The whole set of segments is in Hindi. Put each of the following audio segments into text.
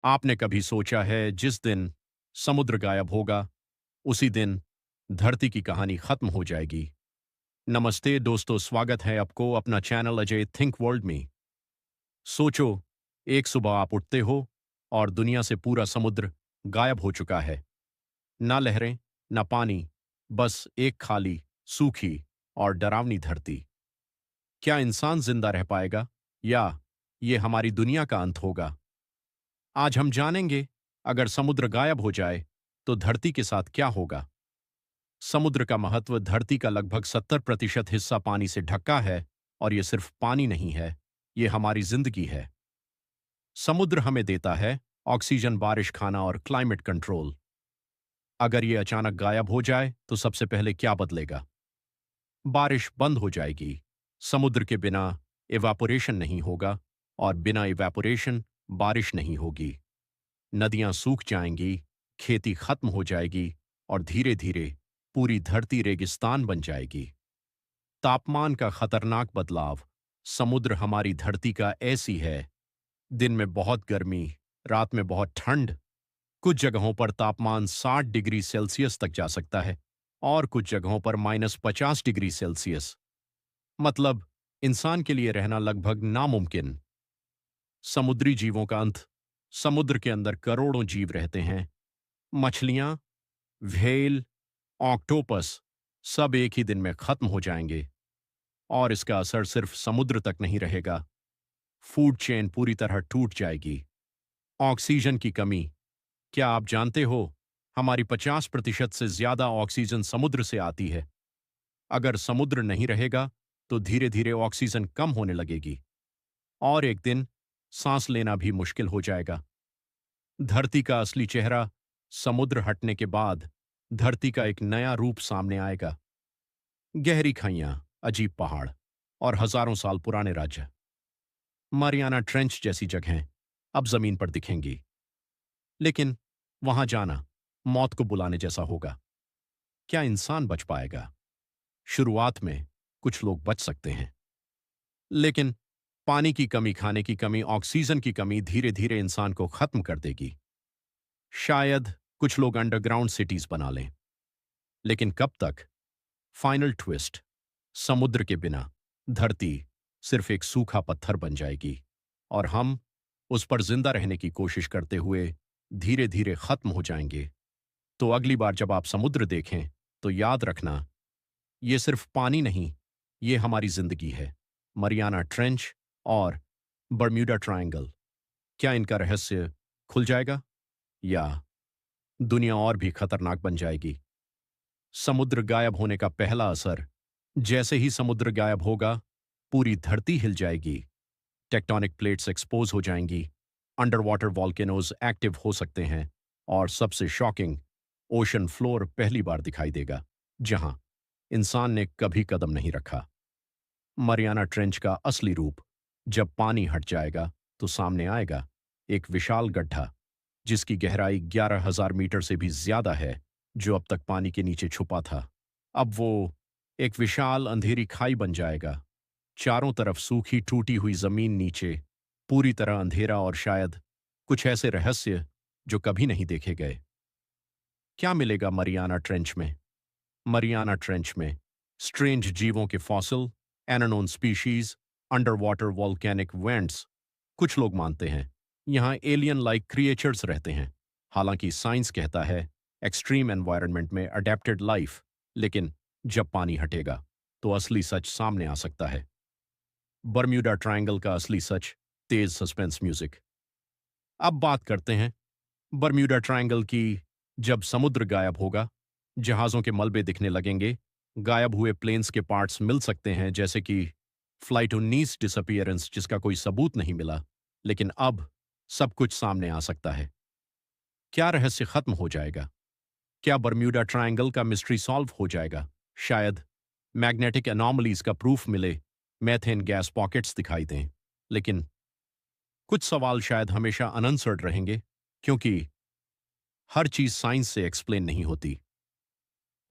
आपने कभी सोचा है जिस दिन समुद्र गायब होगा उसी दिन धरती की कहानी खत्म हो जाएगी। नमस्ते दोस्तों, स्वागत है आपको अपना चैनल अजय थिंक वर्ल्ड में। सोचो, एक सुबह आप उठते हो और दुनिया से पूरा समुद्र गायब हो चुका है। ना लहरें, ना पानी, बस एक खाली, सूखी और डरावनी धरती। क्या इंसान जिंदा रह पाएगा या ये हमारी दुनिया का अंत होगा? आज हम जानेंगे, अगर समुद्र गायब हो जाए तो धरती के साथ क्या होगा। समुद्र का महत्व। धरती का लगभग 70% हिस्सा पानी से ढका है, और ये सिर्फ पानी नहीं है, ये हमारी जिंदगी है। समुद्र हमें देता है ऑक्सीजन, बारिश, खाना और क्लाइमेट कंट्रोल। अगर ये अचानक गायब हो जाए तो सबसे पहले क्या बदलेगा? बारिश बंद हो जाएगी। समुद्र के बिना इवापोरेशन नहीं होगा, और बिना इवापोरेशन बारिश नहीं होगी। नदियां सूख जाएंगी, खेती खत्म हो जाएगी, और धीरे धीरे पूरी धरती रेगिस्तान बन जाएगी। तापमान का खतरनाक बदलाव। समुद्र हमारी धरती का ऐसी है, दिन में बहुत गर्मी, रात में बहुत ठंड। कुछ जगहों पर तापमान 60 डिग्री सेल्सियस तक जा सकता है, और कुछ जगहों पर -50 डिग्री सेल्सियस। मतलब, इंसान के लिए रहना लगभग नामुमकिन। समुद्री जीवों का अंत। समुद्र के अंदर करोड़ों जीव रहते हैं। मछलियां, व्हेल, ऑक्टोपस, सब एक ही दिन में खत्म हो जाएंगे। और इसका असर सिर्फ समुद्र तक नहीं रहेगा, फूड चेन पूरी तरह टूट जाएगी। ऑक्सीजन की कमी। क्या आप जानते हो, हमारी 50% से ज्यादा ऑक्सीजन समुद्र से आती है। अगर समुद्र नहीं रहेगा तो धीरे धीरे ऑक्सीजन कम होने लगेगी, और एक दिन सांस लेना भी मुश्किल हो जाएगा। धरती का असली चेहरा। समुद्र हटने के बाद धरती का एक नया रूप सामने आएगा। गहरी खाइयां, अजीब पहाड़, और हजारों साल पुराने राज्य। मारियाना ट्रेंच जैसी जगहें अब जमीन पर दिखेंगी। लेकिन वहां जाना मौत को बुलाने जैसा होगा। क्या इंसान बच पाएगा? शुरुआत में कुछ लोग बच सकते हैं, लेकिन पानी की कमी, खाने की कमी, ऑक्सीजन की कमी धीरे धीरे इंसान को खत्म कर देगी। शायद कुछ लोग अंडरग्राउंड सिटीज बना लें, लेकिन कब तक? Final twist. समुद्र के बिना धरती सिर्फ एक सूखा पत्थर बन जाएगी, और हम उस पर जिंदा रहने की कोशिश करते हुए धीरे धीरे खत्म हो जाएंगे। तो अगली बार जब आप समुद्र देखें तो याद रखना, ये सिर्फ पानी नहीं, ये हमारी जिंदगी है। मरियाना ट्रेंच और बर्म्यूडा ट्रायंगल। क्या इनका रहस्य खुल जाएगा, या दुनिया और भी खतरनाक बन जाएगी? समुद्र गायब होने का पहला असर। जैसे ही समुद्र गायब होगा, पूरी धरती हिल जाएगी। टेक्टोनिक प्लेट्स एक्सपोज हो जाएंगी, अंडर वाटर वॉल्केनोज एक्टिव हो सकते हैं, और सबसे शॉकिंग, ओशन फ्लोर पहली बार दिखाई देगा, जहां इंसान ने कभी कदम नहीं रखा। मरियाना ट्रेंच का असली रूप। जब पानी हट जाएगा तो सामने आएगा एक विशाल गड्ढा, जिसकी गहराई 11,000 मीटर से भी ज्यादा है, जो अब तक पानी के नीचे छुपा था। अब वो एक विशाल अंधेरी खाई बन जाएगा। चारों तरफ सूखी टूटी हुई जमीन, नीचे पूरी तरह अंधेरा, और शायद कुछ ऐसे रहस्य जो कभी नहीं देखे गए। क्या मिलेगा मरियाना ट्रेंच में? मरियाना ट्रेंच में स्ट्रेंज जीवों के fossil, unknown species, under water volcanic vents. कुछ लोग मानते हैं यहां एलियन लाइक क्रिएचर्स रहते हैं। हालांकि साइंस कहता है एक्सट्रीम एनवायरनमेंट में अडेप्टेड लाइफ। लेकिन जब पानी हटेगा तो असली सच सामने आ सकता है। बर्म्यूडा ट्रायंगल का असली सच। तेज सस्पेंस म्यूजिक। अब बात करते हैं बर्म्यूडा ट्रायंगल की। जब समुद्र गायब होगा, जहाजों के मलबे दिखने लगेंगे, गायब हुए प्लेन्स के पार्ट्स मिल सकते हैं, जैसे कि फ्लाइट 19 डिसअपियरेंस, जिसका कोई सबूत नहीं मिला, लेकिन अब सब कुछ सामने आ सकता है। क्या रहस्य खत्म हो जाएगा? क्या बर्म्यूडा ट्रायंगल का मिस्ट्री सॉल्व हो जाएगा? शायद मैग्नेटिक एनॉमलीज का प्रूफ मिले, मेथेन गैस पॉकेट्स दिखाई दें। लेकिन कुछ सवाल शायद हमेशा अनआंसर्ड रहेंगे, क्योंकि हर चीज साइंस से एक्सप्लेन नहीं होती।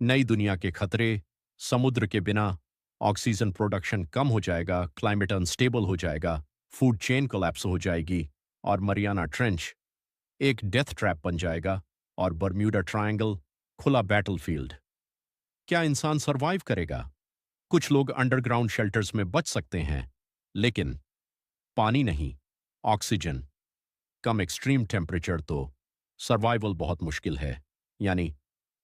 नई दुनिया के खतरे। समुद्र के बिना ऑक्सीजन प्रोडक्शन कम हो जाएगा, क्लाइमेट अनस्टेबल हो जाएगा, फूड चेन कोलैप्स हो जाएगी, और मरियाना ट्रेंच एक डेथ ट्रैप बन जाएगा और बर्म्यूडा ट्रायंगल खुला बैटलफील्ड। क्या इंसान सरवाइव करेगा? कुछ लोग अंडरग्राउंड शेल्टर्स में बच सकते हैं, लेकिन पानी नहीं, ऑक्सीजन, कम एक्सट्रीम टेम्परेचर तो सर्वाइवल बहुत मुश्किल है। यानी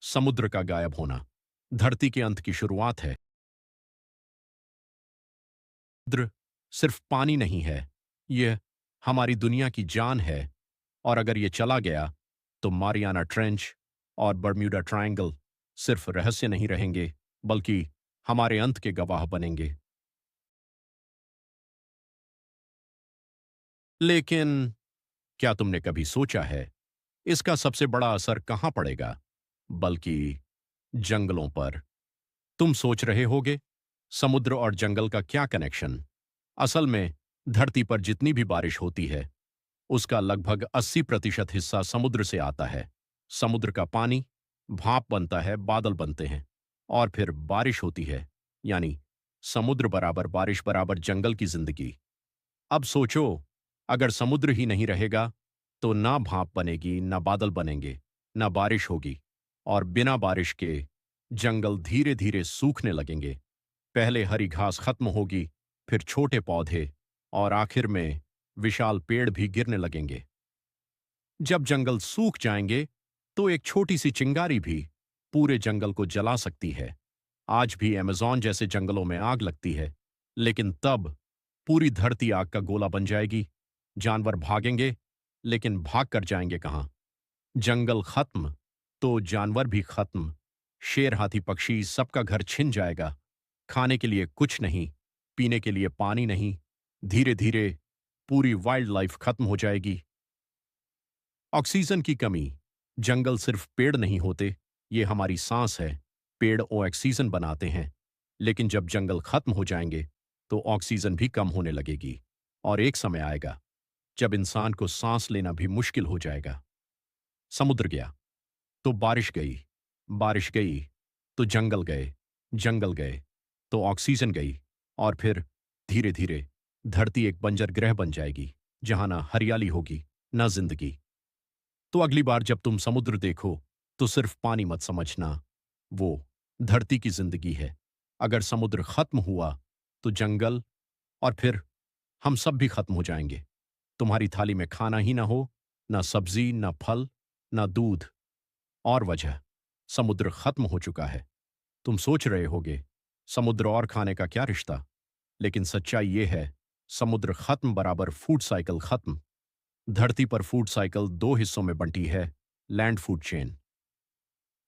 समुद्र का गायब होना धरती के अंत की शुरुआत है। समुद्र सिर्फ पानी नहीं है, यह हमारी दुनिया की जान है। और अगर ये चला गया तो मारियाना ट्रेंच और बर्म्यूडा ट्रायंगल सिर्फ रहस्य नहीं रहेंगे, बल्कि हमारे अंत के गवाह बनेंगे। लेकिन क्या तुमने कभी सोचा है इसका सबसे बड़ा असर कहां पड़ेगा? बल्कि जंगलों पर। तुम सोच रहे होगे, समुद्र और जंगल का क्या कनेक्शन? असल में धरती पर जितनी भी बारिश होती है उसका लगभग 80% हिस्सा समुद्र से आता है। समुद्र का पानी भाप बनता है, बादल बनते हैं और फिर बारिश होती है। यानी समुद्र बराबर बारिश बराबर जंगल की जिंदगी। अब सोचो, अगर समुद्र ही नहीं रहेगा तो ना भाप बनेगी, ना बादल बनेंगे, ना बारिश होगी। और बिना बारिश के जंगल धीरे धीरे सूखने लगेंगे। पहले हरी घास खत्म होगी, फिर छोटे पौधे और आखिर में विशाल पेड़ भी गिरने लगेंगे। जब जंगल सूख जाएंगे तो एक छोटी सी चिंगारी भी पूरे जंगल को जला सकती है। आज भी अमेज़न जैसे जंगलों में आग लगती है, लेकिन तब पूरी धरती आग का गोला बन जाएगी। जानवर भागेंगे, लेकिन भाग कर जाएंगे कहां? जंगल खत्म तो जानवर भी खत्म। शेर, हाथी, पक्षी सबका घर छिन जाएगा। खाने के लिए कुछ नहीं, पीने के लिए पानी नहीं। धीरे धीरे पूरी वाइल्ड लाइफ खत्म हो जाएगी। ऑक्सीजन की कमी। जंगल सिर्फ पेड़ नहीं होते, ये हमारी सांस है। पेड़ ऑक्सीजन बनाते हैं, लेकिन जब जंगल खत्म हो जाएंगे तो ऑक्सीजन भी कम होने लगेगी। और एक समय आएगा जब इंसान को सांस लेना भी मुश्किल हो जाएगा। समुद्र गया तो बारिश गई, बारिश गई तो जंगल गए, जंगल गए तो ऑक्सीजन गई। और फिर धीरे धीरे धरती एक बंजर ग्रह बन जाएगी, जहां ना हरियाली होगी, ना जिंदगी। तो अगली बार जब तुम समुद्र देखो तो सिर्फ पानी मत समझना, वो धरती की जिंदगी है। अगर समुद्र खत्म हुआ तो जंगल और फिर हम सब भी खत्म हो जाएंगे। तुम्हारी थाली में खाना ही ना हो, ना सब्जी, ना फल, ना दूध। और वजह, समुद्र खत्म हो चुका है। तुम सोच रहे होगे, समुद्र और खाने का क्या रिश्ता? लेकिन सच्चाई ये है, समुद्र खत्म बराबर फूड साइकिल खत्म। धरती पर फूड साइकिल दो हिस्सों में बंटी है। Land food chain.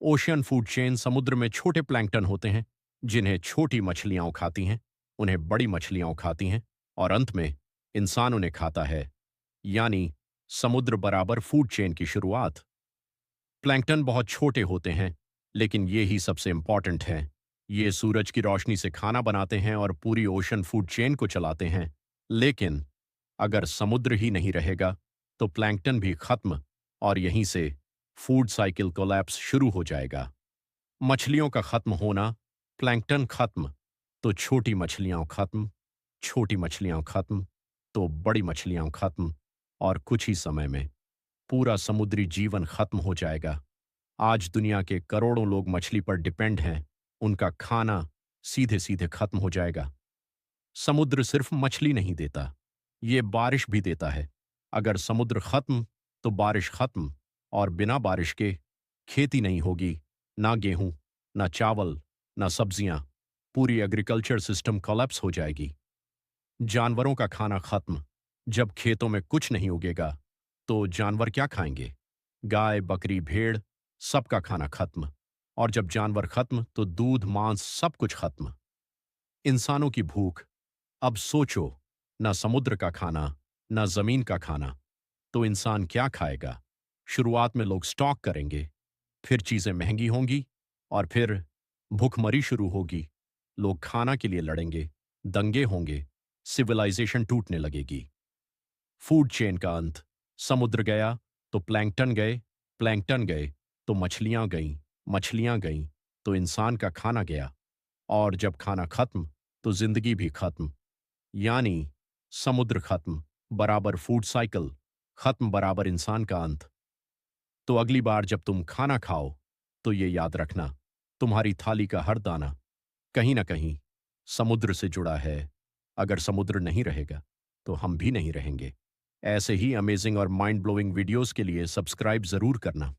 Ocean food chain, समुद्र में छोटे प्लैंकटन होते हैं जिन्हें छोटी मछलियां खाती हैं, उन्हें बड़ी मछलियां खाती हैं और अंत में इंसान उन्हें खाता है। यानी समुद्र बराबर फूड चेन की शुरुआत। प्लैंकटन बहुत छोटे होते हैं, लेकिन ये ही सबसे इंपॉर्टेंट हैं। ये सूरज की रोशनी से खाना बनाते हैं और पूरी ओशन फूड चेन को चलाते हैं। लेकिन अगर समुद्र ही नहीं रहेगा तो प्लैंकटन भी खत्म और यहीं से फूड साइकिल कोलैप्स शुरू हो जाएगा। मछलियों का खत्म होना, प्लैंकटन खत्म तो छोटी मछलियां खत्म, छोटी मछलियां खत्म तो बड़ी मछलियां खत्म और कुछ ही समय में पूरा समुद्री जीवन खत्म हो जाएगा। आज दुनिया के करोड़ों लोग मछली पर डिपेंड हैं, उनका खाना सीधे सीधे खत्म हो जाएगा। समुद्र सिर्फ मछली नहीं देता, ये बारिश भी देता है। अगर समुद्र खत्म तो बारिश खत्म और बिना बारिश के खेती नहीं होगी, ना गेहूं, ना चावल, ना सब्जियां। पूरी एग्रीकल्चर सिस्टम कोलैप्स हो जाएगी। जानवरों का खाना खत्म। जब खेतों में कुछ नहीं उगेगा तो जानवर क्या खाएंगे? गाय, बकरी, भेड़, सबका खाना खत्म। और जब जानवर खत्म तो दूध, मांस, सब कुछ खत्म। इंसानों की भूख। अब सोचो, ना समुद्र का खाना, ना जमीन का खाना, तो इंसान क्या खाएगा? शुरुआत में लोग स्टॉक करेंगे, फिर चीजें महंगी होंगी और फिर भूखमरी शुरू होगी। लोग खाना के लिए लड़ेंगे, दंगे होंगे, सिविलाइजेशन टूटने लगेगी। फूड चेन का अंत। समुद्र गया तो प्लैंकटन गए, प्लैंकटन गए तो मछलियां गईं, मछलियां गईं तो इंसान का खाना गया। और जब खाना खत्म तो जिंदगी भी खत्म। यानी समुद्र खत्म बराबर फूड साइकिल खत्म बराबर इंसान का अंत। तो अगली बार जब तुम खाना खाओ तो ये याद रखना, तुम्हारी थाली का हर दाना कहीं ना कहीं समुद्र से जुड़ा है। अगर समुद्र नहीं रहेगा तो हम भी नहीं रहेंगे। ऐसे ही अमेजिंग और माइंड ब्लोइंग वीडियोस के लिए सब्सक्राइब जरूर करना।